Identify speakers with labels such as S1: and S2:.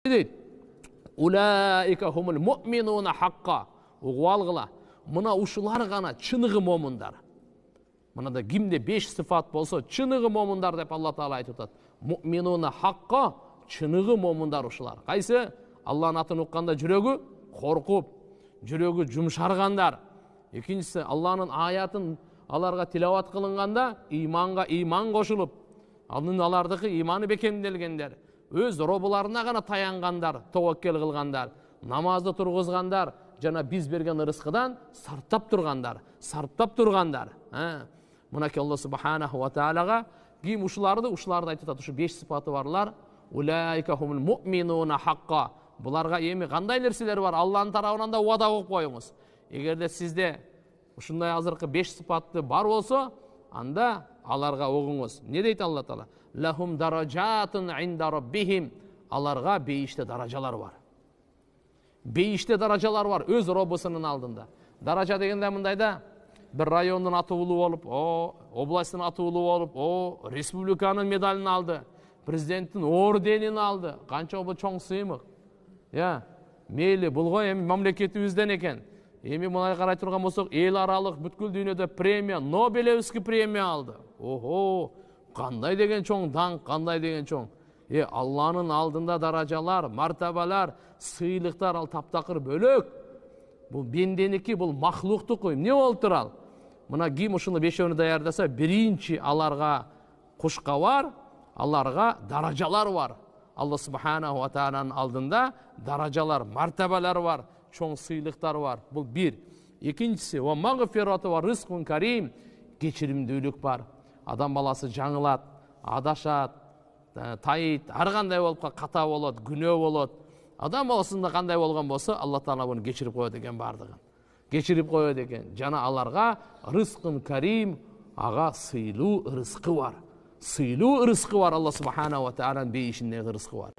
S1: дейді? Улаика хумул муъминуна хаққа. Уғып алғыла. Мына ушылар ғана чынығы момындар. Мынада кимде 5 сифат болса, чынығы момындар деп Алла Таала айтып жатады. Муъминуна хаққа, чынығы момындар ушылар. Қайсы? Алланың атын ұққанда жүрегі қорқып, жүрегі жұмшарғандар. Екіншісі, Алланың аятын аларға тилауат қылынғанда иманға иман қосылып, алардығы иманы бекемделгендер, өз робыларына ғана таянғандар, тауаккел қылғандар, намазды тұрғызғандар, жана біз берген рызқыдан сарптап тұрғандар. Мынаки Алла субханаху ва таалаға ким ушыларды айтып жатады. Ушу 5 сипаты барлар. Улаика хумул муъминуна хаққа. Бұларға эми қандай нерселер бар? Алланың тарабынан да уада қойып қойыңыз. Егерде сізде ушундай азыркы 5 сипатты бар болса, анда аларға оғыңыз. Не дейді Алла Таала? Лахум даражатун инда раббихим. Аларға бейіште даражалар бар. Бейіште даражалар бар өз робысының алдында. Даража дегенде мындайда бір райондың аты улуу болуп, областың аты улуу болуп, республиканың медалін алды, президенттің орденін алды. Қанша бұл чоң сыймық. Мейлі бұл ғой эми мамлекетибизден екен. Эми мынай карай турган болсок, эл аралык бүткүл дүйнөдө премия, Нобелевский премия алды. Кандай деген чоң даңқ, кандай деген чоң. Алланын алдында даражалар, мартабалар, сыйлыктар ал таптакыр бөлөк. Бул бенденики, бул махлуктуку. Не болуп турал? Мына ким ушуну 5-өөнү даярдаса, биринчи аларга кушка бар, аларга даражалар бар. Алла субханаху ва тааланын алдында даражалар, мартабалар бар, чоң сыйлыктар бар. Бул бир. Экинчиси, ва магфирату ва ризкун карим, кечиримдүүлүк бар. Адам баласы жаңылат, адашат, тайыт, ар кандай болуп ката болот, күнөө болот. Адам баласында кандай болгон болсо, Алла Таала буну кечирип коет экен бардыгын. Кечирип коет экен. Жана аларга ризкун карим, ага сыйлуу рызкы бар. Сыйлуу рызкы бар. Алла субханаху ва тааланын бейишиндеги рызкы бар.